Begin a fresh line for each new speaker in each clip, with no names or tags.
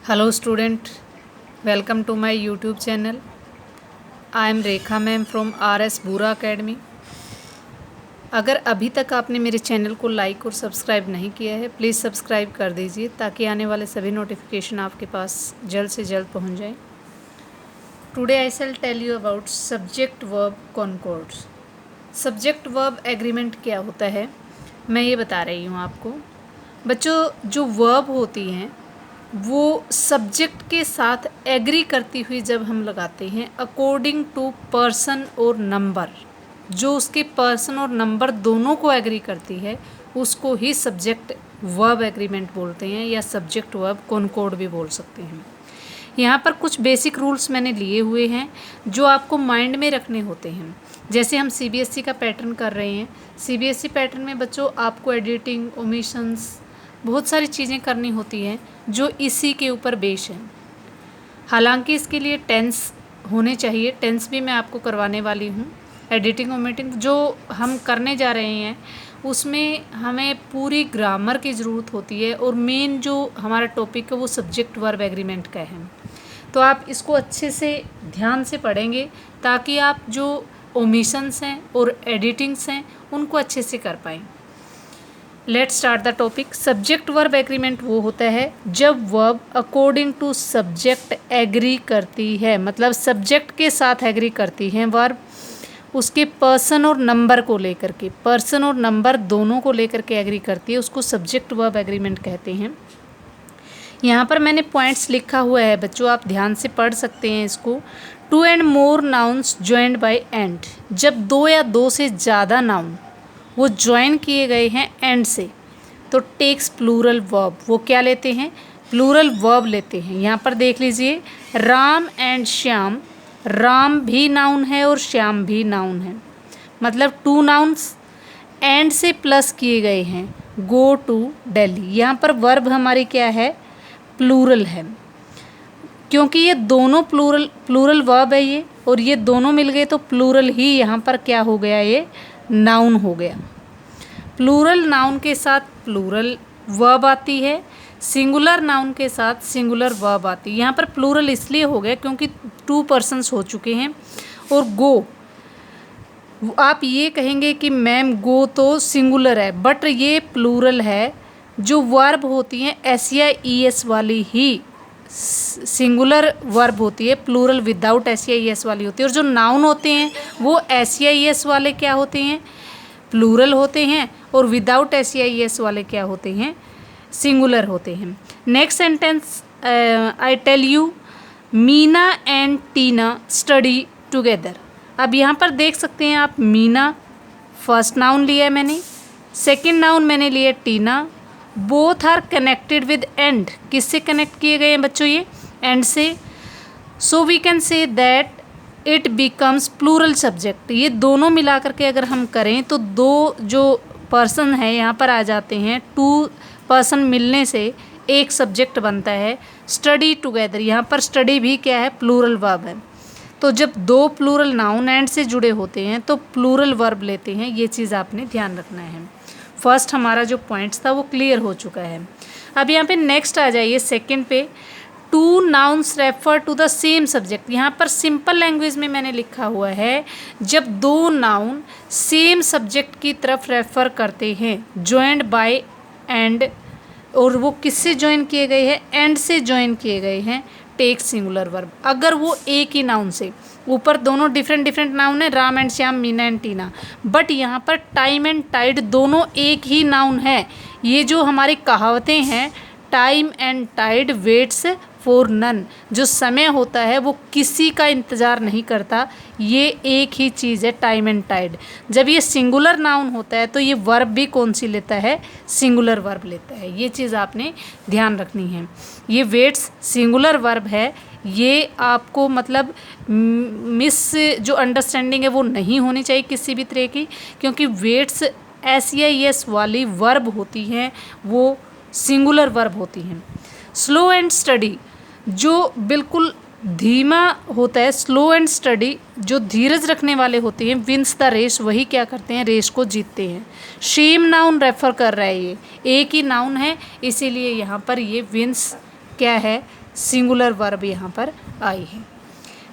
Hello student, welcome to my YouTube channel. I am Rekha ma'am from RS बूरा academy. अगर अभी तक आपने मेरे चैनल को लाइक और सब्सक्राइब नहीं किया है, प्लीज़ सब्सक्राइब कर दीजिए ताकि आने वाले सभी नोटिफिकेशन आपके पास जल्द से जल्द पहुंच जाए। Today I shall tell you about subject verb concords. Subject verb agreement क्या होता है, मैं ये बता रही हूँ आपको। बच्चों, जो वर्ब होती हैं वो सब्जेक्ट के साथ एग्री करती हुई जब हम लगाते हैं अकॉर्डिंग टू पर्सन और नंबर, जो उसके पर्सन और नंबर दोनों को एग्री करती है उसको ही सब्जेक्ट वर्ब एग्रीमेंट बोलते हैं या सब्जेक्ट वर्ब कॉन्कॉर्ड भी बोल सकते हैं। यहाँ पर कुछ बेसिक रूल्स मैंने लिए हुए हैं जो आपको माइंड में रखने होते हैं। जैसे हम CBSE का पैटर्न कर रहे हैं, CBSE पैटर्न में बच्चों आपको एडिटिंग, ओमिशंस, बहुत सारी चीज़ें करनी होती हैं जो इसी के ऊपर बेस है। हालांकि इसके लिए टेंस होने चाहिए, टेंस भी मैं आपको करवाने वाली हूँ। एडिटिंग ओमिटिंग जो हम करने जा रहे हैं उसमें हमें पूरी ग्रामर की ज़रूरत होती है और मेन जो हमारा टॉपिक है वो सब्जेक्ट वर्ब एग्रीमेंट का है। तो आप इसको अच्छे से ध्यान से पढ़ेंगे ताकि आप जो ओमिशंस हैं और एडिटिंग्स हैं उनको अच्छे से कर पाएँ। Let's start the topic. Subject verb agreement वो होता है जब verb according to subject agree करती है, मतलब सब्जेक्ट के साथ एग्री करती हैं वर्ब उसके पर्सन और नंबर को लेकर के, पर्सन और नंबर दोनों को लेकर के एग्री करती है, उसको सब्जेक्ट वर्ब एग्रीमेंट कहते हैं। यहाँ पर मैंने पॉइंट्स लिखा हुआ है बच्चों, आप ध्यान से पढ़ सकते हैं इसको। 2 and more nouns joined by and, जब 2 या 2 से ज़्यादा नाउन वो ज्वाइन किए गए हैं एंड से तो टेक्स प्लूरल वर्ब, वो क्या लेते हैं, प्लूरल वर्ब लेते हैं। यहाँ पर देख लीजिए, राम एंड श्याम, राम भी नाउन है और श्याम भी नाउन है, मतलब 2 नाउन्स एंड से प्लस किए गए हैं। गो टू दिल्ली, यहाँ पर वर्ब हमारी क्या है, प्लूरल है, क्योंकि ये दोनों प्लूरल वर्ब है ये, और ये दोनों मिल गए तो प्लूरल ही यहाँ पर क्या हो गया, ये नाउन हो गया। प्लूरल नाउन के साथ प्लूरल वर्ब आती है, सिंगुलर नाउन के साथ सिंगुलर वर्ब आती है। यहाँ पर प्लूरल इसलिए हो गया क्योंकि 2 पर्सन्स हो चुके हैं। और गो, आप ये कहेंगे कि मैम गो तो सिंगुलर है, बट ये प्लूरल है। जो वर्ब होती हैं SES वाली ही सिंगुलर वर्ब होती है, प्लूरल विदाउट SES वाली होती है। और जो नाउन होते हैं वो SES वाले क्या होते हैं, प्लूरल होते हैं, और विदाउट SES वाले क्या होते हैं, सिंगुलर होते हैं। Next sentence I tell you, Meena and Tina study together. अब यहाँ पर देख सकते हैं आप, मीना फर्स्ट नाउन लिया है मैंने, सेकंड नाउन मैंने लिया Tina, both are connected with and, किससे कनेक्ट किए गए हैं बच्चों, ये एंड से। So we can say that it becomes plural subject. ये दोनों मिला करके अगर हम करें तो 2 जो पर्सन है यहाँ पर आ जाते हैं, 2 पर्सन मिलने से एक सब्जेक्ट बनता है। स्टडी टुगेदर, यहाँ पर स्टडी भी क्या है, प्लूरल वर्ब है। तो जब 2 प्लूरल नाउन एंड से जुड़े होते हैं तो प्लूरल वर्ब लेते हैं, ये चीज़ आपने ध्यान रखना है। फर्स्ट हमारा जो पॉइंट्स था वो क्लियर हो चुका है। अब यहाँ पे नेक्स्ट आ जाइए सेकंड पे, 2 nouns refer to the same subject. यहाँ पर सिंपल लैंग्वेज में मैंने लिखा हुआ है, जब 2 नाउन सेम सब्जेक्ट की तरफ रेफर करते हैं, जॉइंड बाय एंड, और वो किससे ज्वाइन किए गए हैं, एंड से ज्वाइन किए गए हैं, टेक सिंगुलर वर्ब। अगर वो एक ही नाउन से, ऊपर दोनों डिफरेंट नाउन है, Ram and Shyam, Meena and Tina, but यहाँ पर टाइम एंड टाइड दोनों एक ही नाउन है। ये जो हमारी कहावतें हैं, time and tide waits for none, जो समय होता है वो किसी का इंतज़ार नहीं करता, ये एक ही चीज़ है टाइम एंड टाइड। जब ये सिंगुलर नाउन होता है तो ये वर्ब भी कौन सी लेता है, सिंगुलर वर्ब लेता है। ये चीज़ आपने ध्यान रखनी है। ये वेट्स सिंगुलर वर्ब है, ये आपको मतलब मिस जो अंडरस्टैंडिंग है वो नहीं होनी चाहिए किसी भी तरह की, क्योंकि वेट्स SES वाली वर्ब होती हैं, वो सिंगुलर वर्ब होती हैं। स्लो एंड स्टडी, जो बिल्कुल धीमा होता है, स्लो एंड स्टडी जो धीरज रखने वाले होते हैं, विंस द रेस, वही क्या करते हैं, रेस को जीतते हैं। सेम नाउन रेफर कर रहा है, ये एक ही नाउन है, इसीलिए यहाँ पर ये विंस क्या है, सिंगुलर वर्ब यहाँ पर आई है।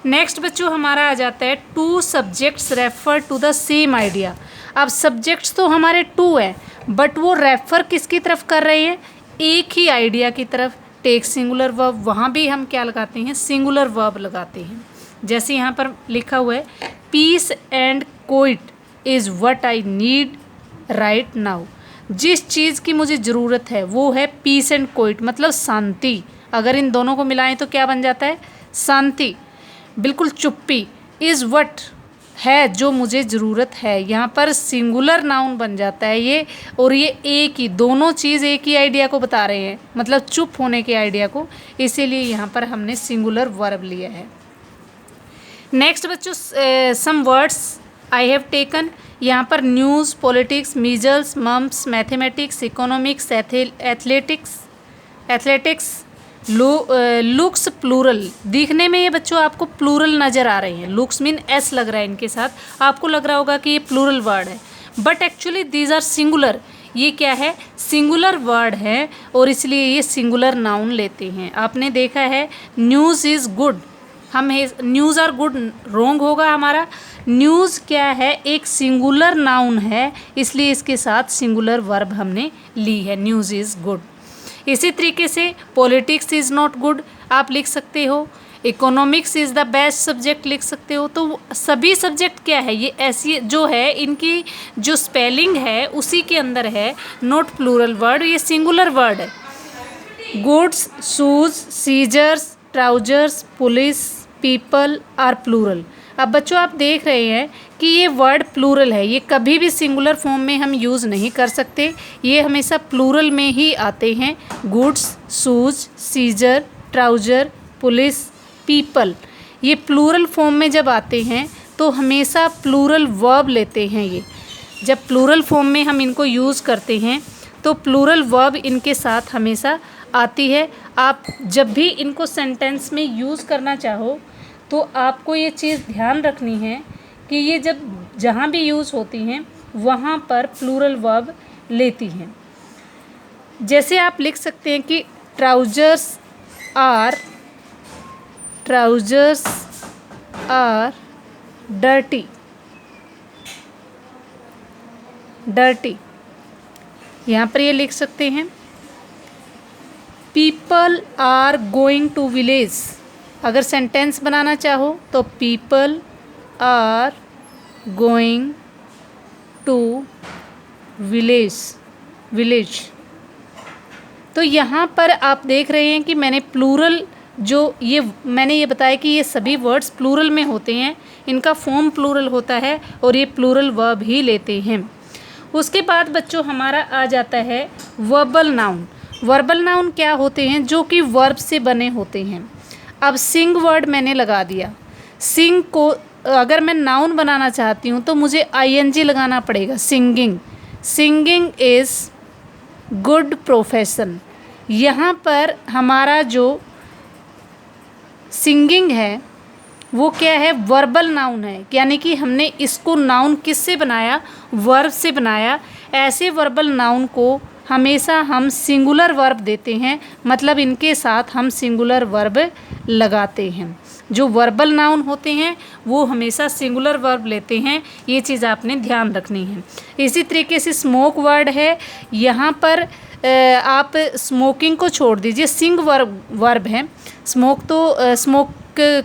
नेक्स्ट बच्चों हमारा आ जाता है two subjects refer to the same idea. अब सब्जेक्ट्स तो हमारे टू है, बट वो रेफर किसकी तरफ कर रहे हैं, एक ही आइडिया की तरफ। टेक सिंगुलर वर्ब, वहाँ भी हम क्या लगाते हैं, सिंगुलर वर्ब लगाते हैं। जैसे यहाँ पर लिखा हुआ है peace and quiet is what I need right now. जिस चीज़ की मुझे ज़रूरत है वो है पीस एंड क्वाइट, मतलब शांति। अगर इन दोनों को मिलाएं तो क्या बन जाता है, शांति, बिल्कुल चुप्पी। इज़ व्हाट है जो मुझे ज़रूरत है, यहाँ पर सिंगुलर नाउन बन जाता है ये। और ये एक ही, दोनों चीज़ एक ही आइडिया को बता रहे हैं, मतलब चुप होने के आइडिया को, इसीलिए यहाँ पर हमने सिंगुलर वर्ब लिया है। नेक्स्ट बच्चों some words I have taken. यहाँ पर news, politics, measles, mumps, mathematics, economics, athletics, looks plural. दिखने में ये बच्चों आपको प्लूरल नज़र आ रहे हैं, लुक्स मीन एस लग रहा है इनके साथ, आपको लग रहा होगा कि ये प्लूरल वर्ड है, but actually these are singular. ये क्या है, सिंगुलर वर्ड है, और इसलिए ये सिंगुलर नाउन लेते हैं। आपने देखा है न्यूज़ इज़ गुड, हम न्यूज़ आर गुड रोंग होगा हमारा। न्यूज़ क्या है, एक सिंगुलर नाउन है, इसलिए इसके साथ सिंगुलर वर्ब हमने ली है, न्यूज़ इज़ गुड। इसी तरीके से पॉलिटिक्स इज़ नॉट गुड आप लिख सकते हो, economics is the best subject लिख सकते हो। तो सभी सब्जेक्ट क्या है, ये ऐसी जो है, इनकी जो स्पेलिंग है उसी के अंदर है, नॉट प्लूरल वर्ड, ये सिंगुलर वर्ड है। Goods, shoes, scissors, trousers, police, people are plural. अब बच्चों आप देख रहे हैं कि ये वर्ड प्लूरल है, ये कभी भी सिंगुलर फॉर्म में हम यूज़ नहीं कर सकते, ये हमेशा प्लूरल में ही आते हैं। Goods, shoes, scissor, trouser, police, people, ये प्लूरल फॉर्म में जब आते हैं तो हमेशा प्लूरल वर्ब लेते हैं। ये जब प्लूरल फॉर्म में हम इनको यूज़ करते हैं तो प्लूरल वर्ब इनके साथ हमेशा आती है। आप जब भी इनको सेंटेंस में यूज़ करना चाहो तो आपको ये चीज़ ध्यान रखनी है कि ये जब जहाँ भी यूज़ होती हैं वहाँ पर प्लूरल वर्ब लेती हैं। जैसे आप लिख सकते हैं कि ट्राउजर्स आर डर्टी, यहाँ पर ये लिख सकते हैं people are going to village. अगर सेंटेंस बनाना चाहो तो people are going to village. तो यहाँ पर आप देख रहे हैं कि मैंने प्लूरल मैंने ये बताया कि ये सभी वर्ड्स प्लूरल में होते हैं, इनका फॉर्म प्लूरल होता है और ये प्लूरल वर्ब ही लेते हैं। उसके बाद बच्चों हमारा आ जाता है वर्बल नाउन। वर्बल नाउन क्या होते हैं, जो कि वर्ब से बने होते हैं। अब सिंग वर्ड मैंने लगा दिया, सिंग को अगर मैं नाउन बनाना चाहती हूँ तो मुझे आईएनजी लगाना पड़ेगा, सिंगिंग इज़ गुड प्रोफेशन। यहाँ पर हमारा जो सिंगिंग है वो क्या है, वर्बल नाउन है, यानी कि हमने इसको नाउन किससे बनाया, वर्ब से बनाया। ऐसे वर्बल नाउन को हमेशा हम सिंगुलर वर्ब देते हैं, मतलब इनके साथ हम सिंगुलर वर्ब लगाते हैं। जो वर्बल नाउन होते हैं वो हमेशा सिंगुलर वर्ब लेते हैं, ये चीज़ आपने ध्यान रखनी है। इसी तरीके से स्मोक वर्ड है, यहाँ पर आप स्मोकिंग को छोड़ दीजिए, सिंग वर्ब है। स्मोक तो स्मोक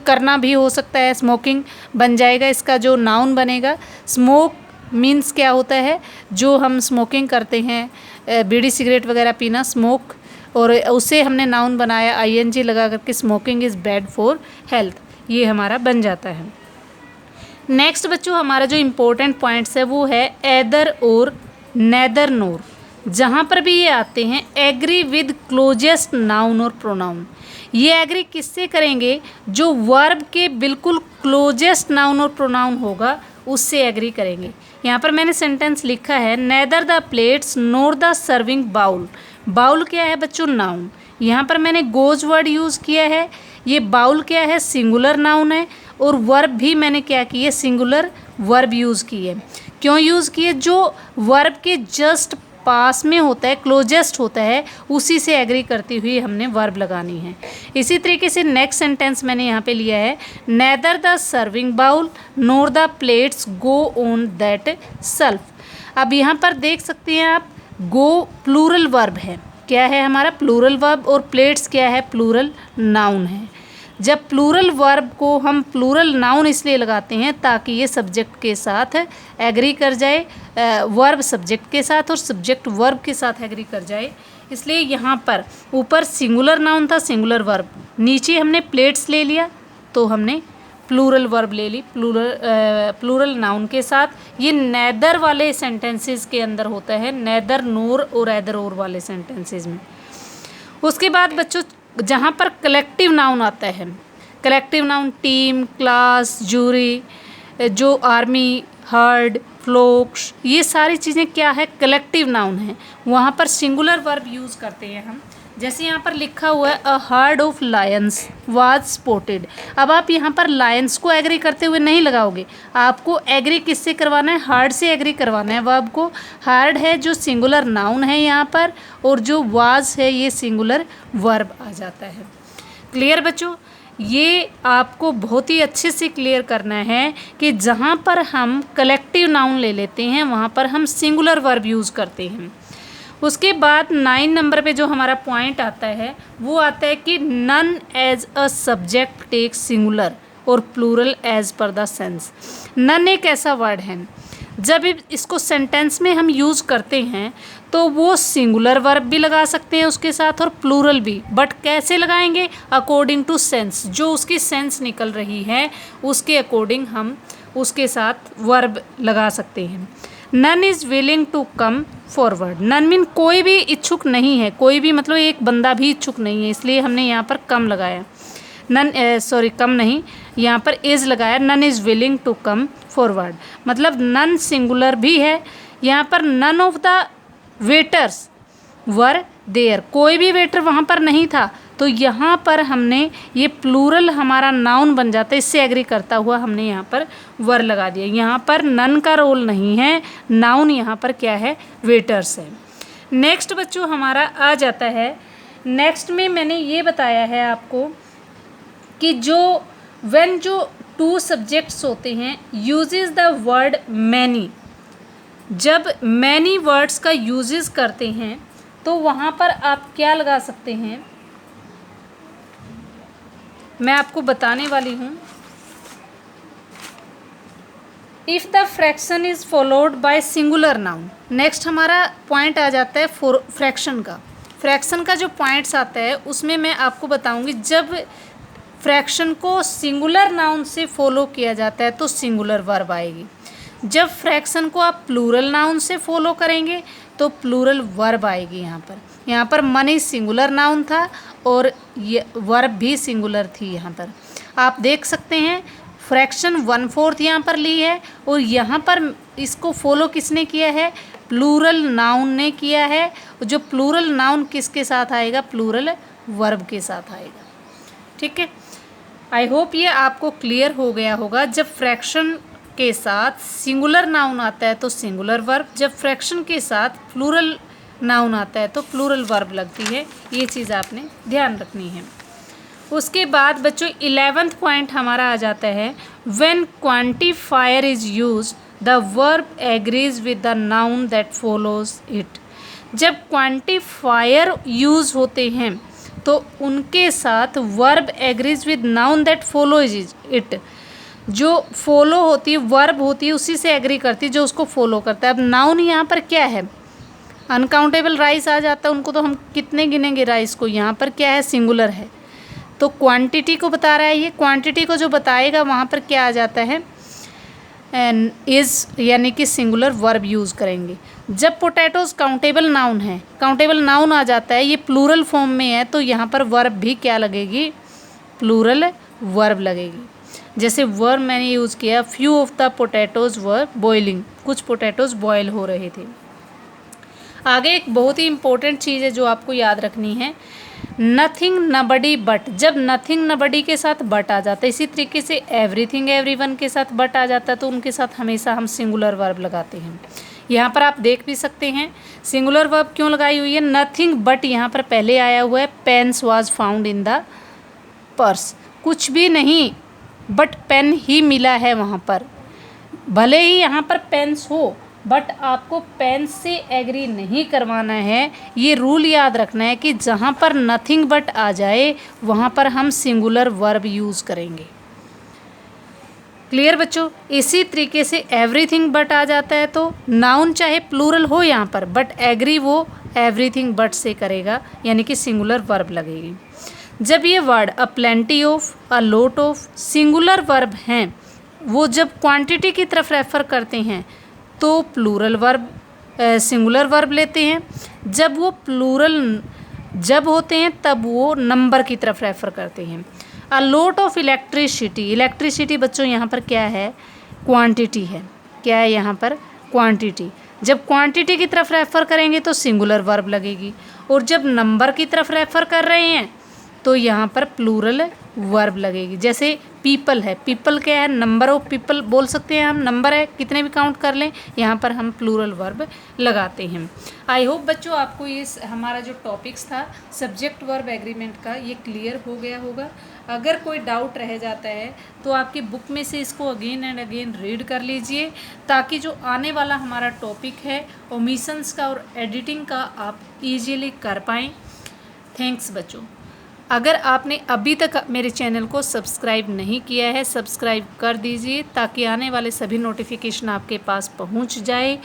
करना भी हो सकता है, स्मोकिंग बन जाएगा, इसका जो नाउन बनेगा। स्मोक मीन्स क्या होता है, जो हम स्मोकिंग करते हैं, बीड़ी सिगरेट वगैरह पीना, स्मोक, और उसे हमने नाउन बनाया आईएनजी लगा करके, smoking is bad for health, ये हमारा बन जाता है। नेक्स्ट बच्चों हमारा जो इम्पोर्टेंट पॉइंट्स है वो है एदर और नेदर नोर। जहाँ पर भी ये आते हैं एग्री विद क्लोजेस्ट नाउन और प्रोनाउन। ये एग्री किससे करेंगे, जो वर्ब के बिल्कुल क्लोजेस्ट नाउन और प्रोनाउन होगा उससे एग्री करेंगे। यहाँ पर मैंने सेंटेंस लिखा है neither the plates nor the serving bowl. Bowl क्या है बच्चों, नाउन। यहाँ पर मैंने गोज वर्ड यूज़ किया है, ये बाउल क्या है, सिंगुलर नाउन है, और वर्ब भी मैंने क्या की है, सिंगुलर वर्ब यूज़ की है। क्यों यूज़ किए, जो वर्ब के जस्ट पास में होता है, क्लोजेस्ट होता है, उसी से एग्री करती हुई हमने वर्ब लगानी है। इसी तरीके से नेक्स्ट सेंटेंस मैंने यहाँ पे लिया है, neither the serving bowl nor the plates go on that shelf. अब यहाँ पर देख सकते हैं आप, गो प्लूरल वर्ब है, क्या है हमारा प्लूरल वर्ब, और प्लेट्स क्या है, प्लूरल नाउन है। जब प्लूरल वर्ब को हम प्लूरल नाउन इसलिए लगाते हैं ताकि ये सब्जेक्ट के साथ एग्री कर जाए, वर्ब सब्जेक्ट के साथ और सब्जेक्ट वर्ब के साथ एग्री कर जाए। इसलिए यहाँ पर ऊपर सिंगुलर नाउन था, सिंगुलर वर्ब, नीचे हमने प्लेट्स ले लिया तो हमने प्लूरल वर्ब ले ली प्लूरल नाउन के साथ। ये नेदर वाले सेंटेंसेस के अंदर होता है, नेदर नोर और एदर और वाले सेंटेंसेस में। उसके बाद बच्चों जहाँ पर कलेक्टिव नाउन आता है, collective noun team, class, jury, जो आर्मी, हर्ड, फ्लोक्स, ये सारी चीज़ें क्या है, कलेक्टिव नाउन है। वहाँ पर सिंगुलर वर्ब यूज़ करते हैं हम। जैसे यहाँ पर लिखा हुआ है a herd of Lions was spotted. अब आप यहाँ पर लायंस को एग्री करते हुए नहीं लगाओगे, आपको एग्री किससे करवाना है, हर्ड से एग्री करवाना है वर्ब को। हर्ड है जो सिंगुलर नाउन है यहाँ पर, और जो वाज है ये सिंगुलर वर्ब आ जाता है। क्लियर बच्चों, ये आपको बहुत ही अच्छे से क्लियर करना है कि जहाँ पर हम कलेक्टिव नाउन ले लेते हैं वहाँ पर हम सिंगुलर वर्ब यूज़ करते हैं। उसके बाद 9 नंबर पे जो हमारा पॉइंट आता है वो आता है कि none as a subject take singular और plural as per the sense. None एक ऐसा वर्ड है, जब इसको सेंटेंस में हम यूज़ करते हैं तो वो सिंगुलर वर्ब भी लगा सकते हैं उसके साथ और प्लूरल भी, बट कैसे लगाएंगे, अकॉर्डिंग टू सेंस, जो उसकी सेंस निकल रही है उसके अकॉर्डिंग हम उसके साथ वर्ब लगा सकते हैं। None is willing to come forward. None mean कोई भी इच्छुक नहीं है, कोई भी मतलब एक बंदा भी इच्छुक नहीं है, इसलिए हमने यहाँ पर कम लगाया। नन कम नहीं, यहाँ पर इज़ लगाया। None is willing to come forward मतलब नन सिंगुलर भी है। यहाँ पर none of the waiters were there, कोई भी वेटर वहाँ पर नहीं था, तो यहाँ पर हमने ये प्लूरल हमारा नाउन बन जाता है, इससे एग्री करता हुआ हमने यहाँ पर वर लगा दिया। यहाँ पर नन का रोल नहीं है, नाउन यहाँ पर क्या है, वेटर्स है। नेक्स्ट बच्चों हमारा आ जाता है, नेक्स्ट में मैंने ये बताया है आपको कि जो टू सब्जेक्ट्स होते हैं यूजेस द वर्ड मैनी, जब मैनी वर्ड्स का यूजेस करते हैं तो वहाँ पर आप क्या लगा सकते हैं, मैं आपको बताने वाली हूँ। If the fraction is followed by singular noun, next हमारा पॉइंट आ जाता है फ्रैक्शन का। फ्रैक्शन का जो पॉइंट्स आता है उसमें मैं आपको बताऊंगी, जब फ्रैक्शन को सिंगुलर नाउन से फॉलो किया जाता है तो सिंगुलर वर्ब आएगी। जब फ्रैक्शन को आप प्लूरल नाउन से फॉलो करेंगे तो प्लूरल वर्ब आएगी। यहाँ पर मनी सिंगुलर नाउन था और ये वर्ब भी सिंगुलर थी। यहाँ पर आप देख सकते हैं फ्रैक्शन 1/4 यहाँ पर ली है और यहाँ पर इसको फॉलो किसने किया है, प्लूरल नाउन ने किया है। जो प्लूरल नाउन किसके साथ आएगा, प्लूरल वर्ब के साथ आएगा। ठीक है, आई होप ये आपको क्लियर हो गया होगा। जब फ्रैक्शन के साथ सिंगुलर नाउन आता है तो सिंगुलर वर्ब, जब फ्रैक्शन के साथ प्लूरल नाउन आता है तो प्लूरल वर्ब लगती है। ये चीज़ आपने ध्यान रखनी है। उसके बाद बच्चों 11th पॉइंट हमारा आ जाता है, when quantifier is used the verb agrees with the noun that follows it. जब क्वांटिफायर यूज़ होते हैं तो उनके साथ verb agrees with noun that follows it, जो फॉलो होती है वर्ब होती है उसी से एग्री करती है जो उसको फॉलो करता है। अब नाउन यहाँ पर क्या है, अनकाउंटेबल राइस आ जाता है, उनको तो हम कितने गिनेंगे राइस को, यहाँ पर क्या है, सिंगुलर है तो क्वांटिटी को बता रहा है। ये क्वांटिटी को जो बताएगा वहाँ पर क्या आ जाता है, इज़ यानी कि सिंगुलर वर्ब यूज़ करेंगे। जब पोटैटोज़ काउंटेबल नाउन है, काउंटेबल नाउन आ जाता है, ये प्लूरल फॉर्म में है तो यहाँ पर वर्ब भी क्या लगेगी, प्लूरल वर्ब लगेगी। जैसे वर्ब मैंने यूज़ किया, few of the potatoes were boiling, कुछ पोटैटोज़ बॉयल हो रहे थे। आगे एक बहुत ही इंपॉर्टेंट चीज़ है जो आपको याद रखनी है, नथिंग नबडी बट। जब नथिंग नबडी के साथ बट आ जाता है, इसी तरीके से एवरीथिंग एवरीवन के साथ बट आ जाता है तो उनके साथ हमेशा हम सिंगुलर वर्ब लगाते हैं। यहाँ पर आप देख भी सकते हैं सिंगुलर वर्ब क्यों लगाई हुई है, नथिंग बट यहाँ पर पहले आया हुआ है, pens was found in the purse, कुछ भी नहीं बट पेन ही मिला है वहाँ पर। भले ही यहाँ पर पेन्स हो बट आपको पेन से एग्री नहीं करवाना है। ये रूल याद रखना है कि जहाँ पर नथिंग बट आ जाए वहाँ पर हम सिंगुलर वर्ब यूज़ करेंगे। क्लियर बच्चों। इसी तरीके से एवरीथिंग बट आ जाता है तो नाउन चाहे प्लूरल हो यहाँ पर बट एग्री वो एवरीथिंग बट से करेगा, यानी कि सिंगुलर वर्ब लगेगी। जब ये word a plenty of, a lot of singular verb हैं, वो जब क्वांटिटी की तरफ रेफ़र करते हैं तो प्लूरल वर्ब सिंगुलर वर्ब लेते हैं। जब वो प्लूरल जब होते हैं तब वो नंबर की तरफ रेफ़र करते हैं। अ लोट ऑफ इलेक्ट्रिसिटी, इलेक्ट्रिसिटी बच्चों यहाँ पर क्या है, क्वांटिटी है। क्या है यहाँ पर, क्वांटिटी। जब क्वांटिटी की तरफ रेफ़र करेंगे तो सिंगुलर वर्ब लगेगी, और जब नंबर की तरफ रेफ़र कर रहे हैं तो यहाँ पर प्लूरल वर्ब लगेगी। जैसे पीपल है, पीपल क्या है, नंबर ऑफ पीपल बोल सकते हैं हम, नंबर है, कितने भी काउंट कर लें, यहाँ पर हम प्लूरल वर्ब लगाते हैं। आई होप बच्चों आपको ये हमारा जो टॉपिक्स था सब्जेक्ट वर्ब एग्रीमेंट का ये क्लियर हो गया होगा। अगर कोई डाउट रह जाता है तो आपकी बुक में से इसको अगेन एंड अगेन रीड कर लीजिए, ताकि जो आने वाला हमारा टॉपिक है ओमिशंस का और एडिटिंग का आप इजीली कर पाएँ। थैंक्स बच्चों। अगर आपने अभी तक मेरे चैनल को सब्सक्राइब नहीं किया है, सब्सक्राइब कर दीजिए ताकि आने वाले सभी नोटिफिकेशन आपके पास पहुंच जाए।